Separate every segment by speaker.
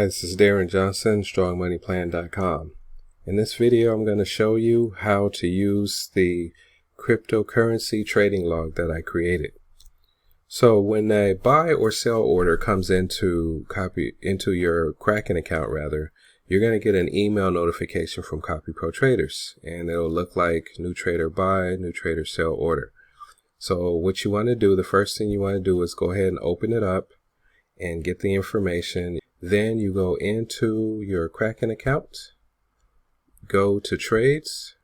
Speaker 1: Hi, this is Darren Johnson, strongmoneyplan.com. In this video, I'm going to show you how to use the cryptocurrency trading log that I created. So when a buy or sell order comes into your Kraken account, you're going to get an email notification from CopyPro Traders, and it'll look like new trader buy, new trader sell order. So what you want to do, the first thing you want to do is go ahead and open it up and get the information. Then you go into your Kraken account, go to trades,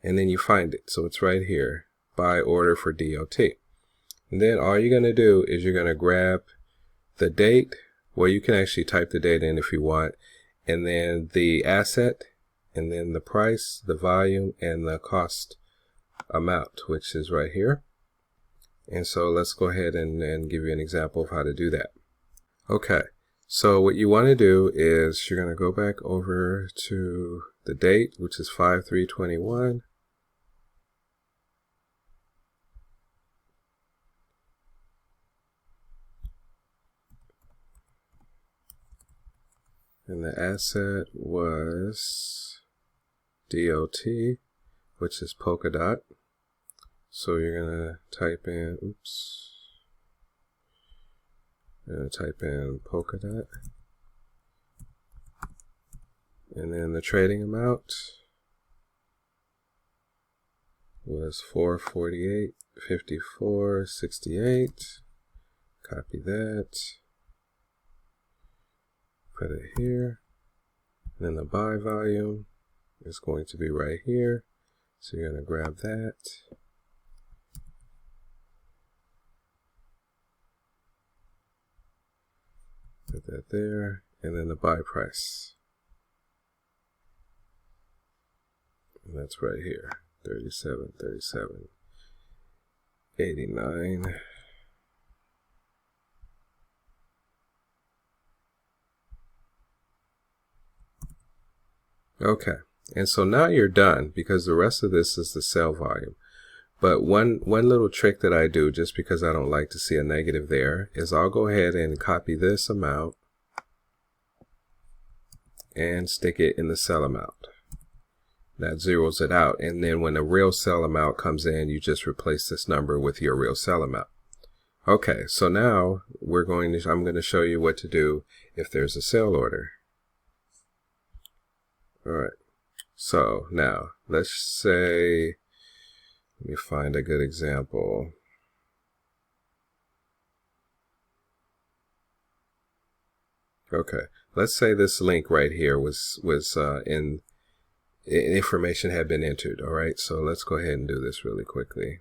Speaker 1: and then you find it. So it's right here, buy order for DOT. And then all you're going to do is you're going to grab the date, well, you can actually type the date in if you want, and then the asset, and then the price, the volume, and the cost amount, which is right here. And so let's go ahead and give you an example of how to do that. Okay, so what you want to do is you're going to go back over to the date, which is 5/3/21. And the asset was DOT, which is polka dot. So you're going to type in, polka dot, and then the trading amount was 448.54.68. Copy that, put it here, and then the buy volume is going to be right here, so you're going to grab that. Put that there, and then the buy price. And that's right here, 37.89. Okay, and so now you're done because the rest of this is the sell volume. But one little trick that I do, just because I don't like to see a negative there, is I'll go ahead and copy this amount and stick it in the sell amount. That zeroes it out, and then when the real sell amount comes in, you just replace this number with your real sell amount. Okay, so now I'm going to show you what to do if there's a sell order. All right, so now let's say, let me find a good example. Okay, let's say this link right here was information had been entered. All right, so let's go ahead and do this really quickly.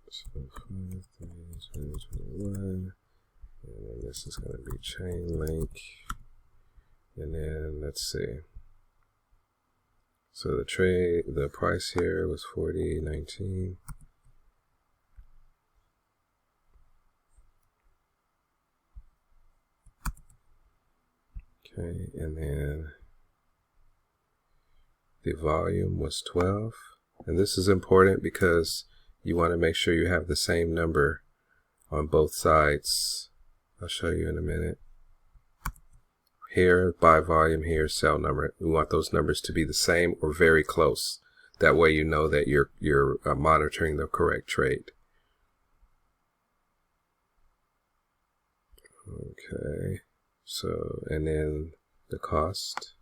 Speaker 1: So 5/3/2021, and then this is going to be chain link, and then let's see. So the price here was 40.19. Okay, and then the volume was 12. And this is important because you want to make sure you have the same number on both sides. I'll show you in a minute. Here, buy volume, here, sell number. We want those numbers to be the same or very close. That way you know that you're monitoring the correct trade. Okay, so, and then the cost.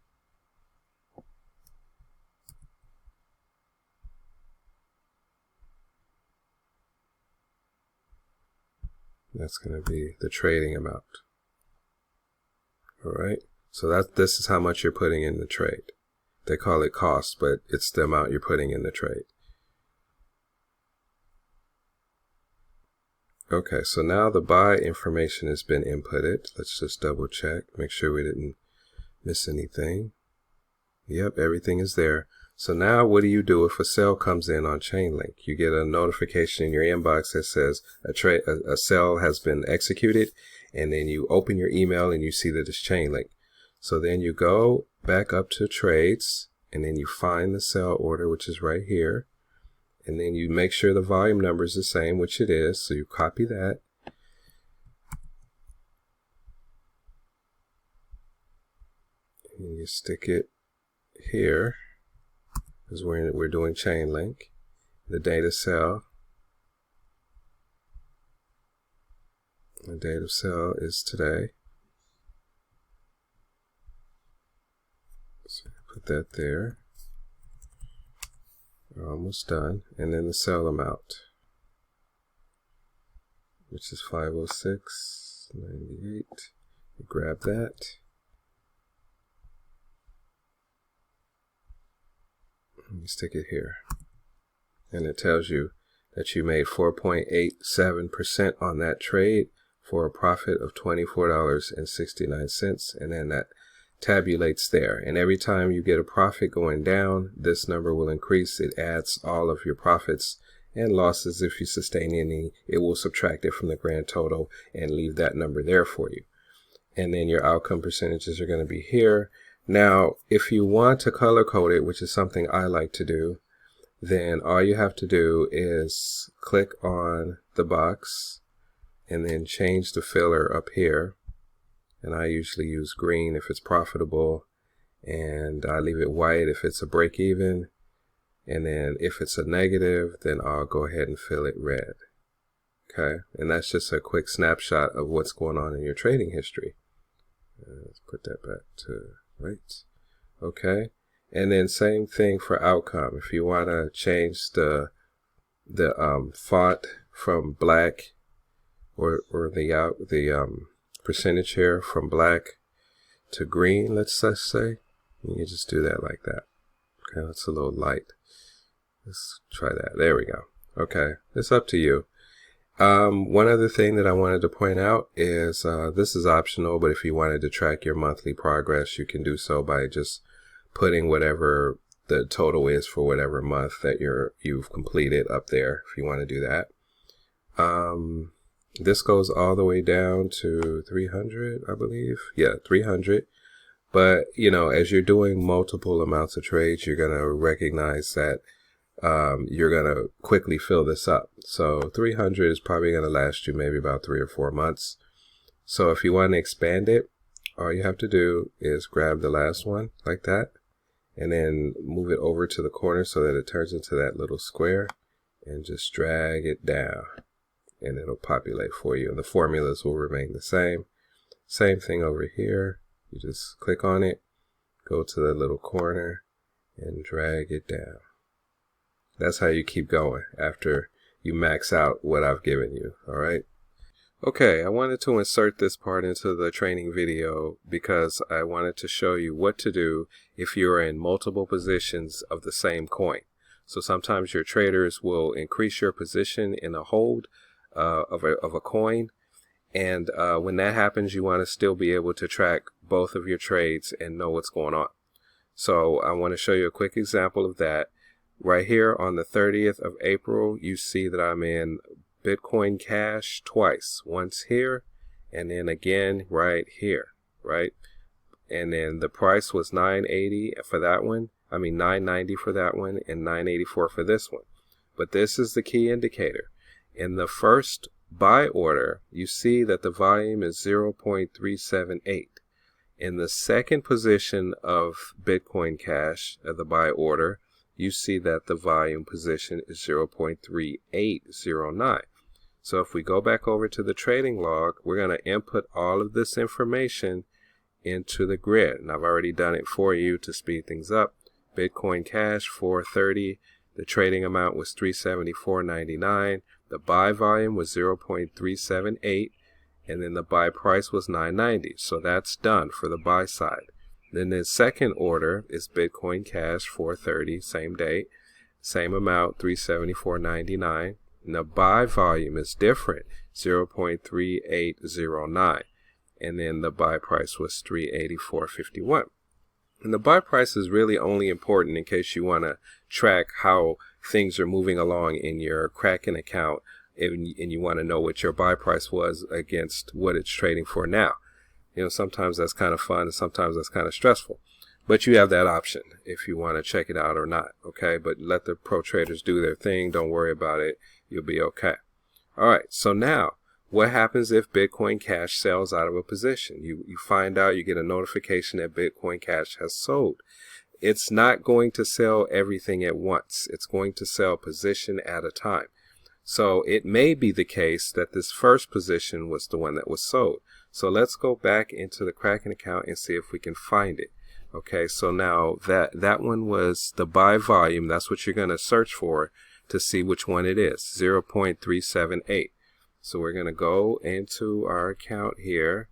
Speaker 1: That's going to be the trading amount. All right, so this is how much you're putting in the trade. They call it cost, but it's the amount you're putting in the trade. Okay, so now the buy information has been inputted. Let's just double check, make sure we didn't miss anything. Yep, everything is there. So now what do you do if a sell comes in on Chainlink? You get a notification in your inbox that says a sell has been executed, and then you open your email and you see that it's Chainlink. So then you go back up to trades, and then you find the sell order, which is right here. And then you make sure the volume number is the same, which it is. So you copy that, and you stick it here, because we're doing chain link. The data cell. The date of sale is today. So put that there. We're almost done. And then the sell amount, which is 506.98. You grab that. And you stick it here. And it tells you that you made 4.87% on that trade for a profit of $24.69, and then that tabulates there. And every time you get a profit going down, this number will increase. It adds all of your profits and losses. If you sustain any, it will subtract it from the grand total and leave that number there for you. And then your outcome percentages are going to be here. Now, if you want to color code it, which is something I like to do, then all you have to do is click on the box and then change the filler up here. And I usually use green if it's profitable, and I leave it white if it's a break even. And then if it's a negative, then I'll go ahead and fill it red. Okay, and that's just a quick snapshot of what's going on in your trading history. Let's put that back to right. Okay, and then same thing for outcome. If you want to change the font from black, or the percentage here from black to green, let's say, you just do that like that. Okay, that's a little light. Let's try that. There we go. Okay, it's up to you. One other thing that I wanted to point out is this is optional, but if you wanted to track your monthly progress, you can do so by just putting whatever the total is for whatever month that you've completed up there, if you want to do that. This goes all the way down to 300, I believe. Yeah, 300. But, you know, as you're doing multiple amounts of trades, you're going to recognize that you're going to quickly fill this up. So 300 is probably going to last you maybe about 3 or 4 months. So if you want to expand it, all you have to do is grab the last one like that, and then move it over to the corner so that it turns into that little square, and just drag it down, and it'll populate for you, and the formulas will remain the same. Same thing over here. You just click on it, go to the little corner, and drag it down. That's how you keep going after you max out what I've given you. All right. Okay, I wanted to insert this part into the training video because I wanted to show you what to do if you're in multiple positions of the same coin. So sometimes your traders will increase your position in a hold of a coin, and when that happens, you want to still be able to track both of your trades and know what's going on. So I want to show you a quick example of that. Right here on the 30th of April, you see that I'm in Bitcoin Cash twice, once here and then again right here, right? And then the price was $9.80 for that one. I mean $9.90 for that one, and $9.84 for this one. But this is the key indicator. In the first buy order, you see that the volume is 0.378. In the second position of Bitcoin Cash, the buy order, you see that the volume position is 0.3809. So if we go back over to the trading log, we're going to input all of this information into the grid. And I've already done it for you to speed things up. Bitcoin Cash 430, the trading amount was 374.99. The buy volume was 0.378, and then the buy price was $9.90. So that's done for the buy side. Then the second order is Bitcoin Cash 430, same date, same amount, 374.99. And the buy volume is different, 0.3809. And then the buy price was 384.51. And the buy price is really only important in case you want to track how things are moving along in your Kraken account, and you want to know what your buy price was against what it's trading for now. You know, sometimes that's kind of fun and sometimes that's kind of stressful. But you have that option if you want to check it out or not, okay? But let the pro traders do their thing. Don't worry about it. You'll be okay. All right, so now what happens if Bitcoin Cash sells out of a position? You find out, you get a notification that Bitcoin Cash has sold. It's not going to sell everything at once. It's going to sell position at a time. So it may be the case that this first position was the one that was sold. So let's go back into the Kraken account and see if we can find it. Okay, so now that one was the buy volume. That's what you're going to search for to see which one it is, 0.378. So we're going to go into our account here,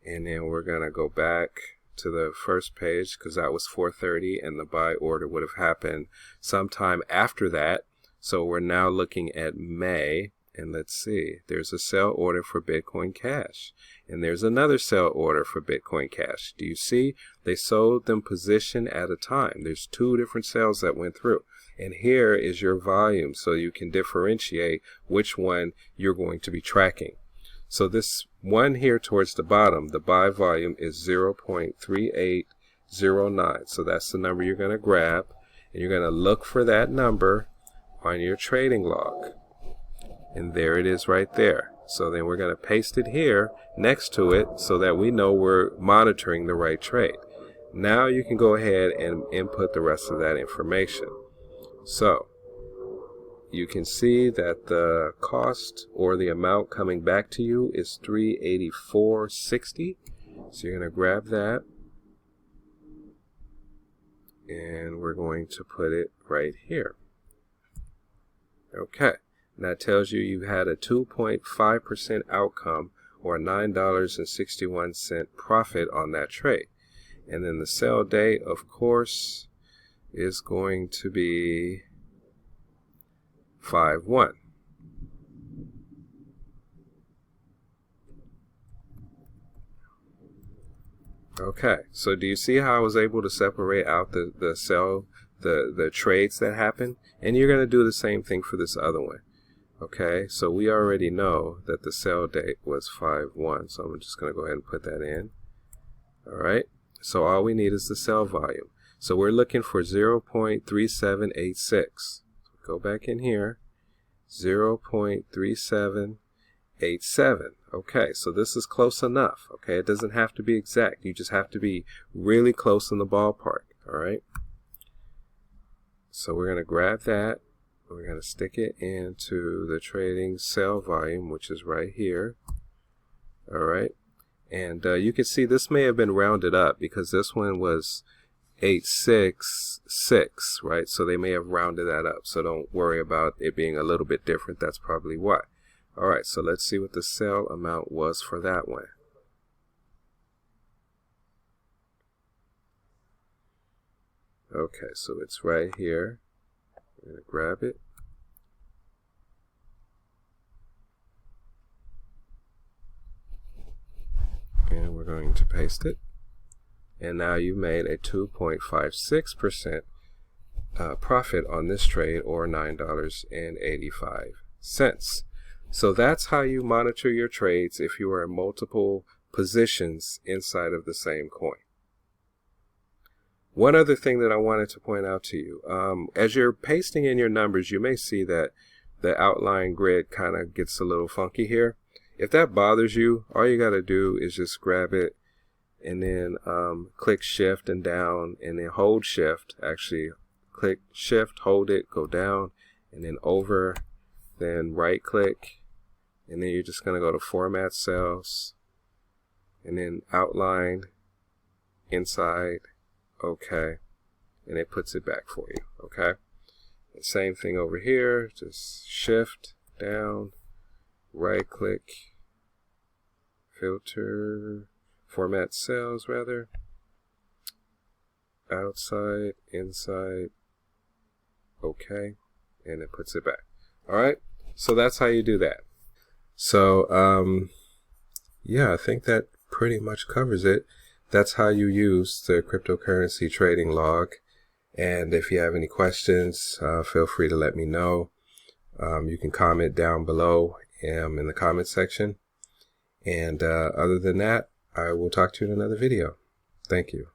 Speaker 1: and then we're going to go back to the first page because that was 4:30 and the buy order would have happened sometime after that. So we're now looking at May, and let's see, there's a sell order for Bitcoin Cash, and there's another sell order for Bitcoin Cash. Do you see? They sold them position at a time. There's two different sales that went through, and here is your volume, so you can differentiate which one you're going to be tracking. So this one here towards the bottom, the buy volume is 0.3809. So that's the number you're going to grab, and you're going to look for that number on your trading log. And there it is right there. So then we're going to paste it here next to it so that we know we're monitoring the right trade. Now you can go ahead and input the rest of that information. So you can see that the cost or the amount coming back to you is $384.60. So you're going to grab that, and we're going to put it right here. Okay, and that tells you you had a 2.5% outcome, or $9.61 profit on that trade. And then the sell date, of course, is going to be 5/1. Okay, so do you see how I was able to separate out the trades that happen? And you're going to do the same thing for this other one. Okay, so we already know that the sell date was 5/1, so I'm just going to go ahead and put that in. All right, so all we need is the sell volume. So we're looking for 0.3786. Go back in here, 0.3787. Okay, so this is close enough. Okay, it doesn't have to be exact. You just have to be really close in the ballpark. All right. So we're going to grab that. We're going to stick it into the trading sell volume, which is right here. All right. And you can see this may have been rounded up because this one was 866, right? So they may have rounded that up. So don't worry about it being a little bit different. That's probably why. All right, so let's see what the sell amount was for that one. Okay, so it's right here. I'm going to grab it. And we're going to paste it. And now you made a 2.56% profit on this trade, or $9.85. So that's how you monitor your trades if you are in multiple positions inside of the same coin. One other thing that I wanted to point out to you, as you're pasting in your numbers, you may see that the outline grid kind of gets a little funky here. If that bothers you, all you got to do is just grab it and then click shift and down, and then hold shift. Actually, click shift, hold it, go down, and then over, then right click, and then you're just going to go to format cells, and then outline, inside, okay, and it puts it back for you. Okay, the same thing over here, just shift down, right click, filter, format cells rather, outside, inside, okay, and it puts it back. All right, so that's how you do that. So yeah, I think that pretty much covers it. That's how you use the cryptocurrency trading log. And if you have any questions, feel free to let me know. You can comment down below in the comment section. And other than that, I will talk to you in another video. Thank you.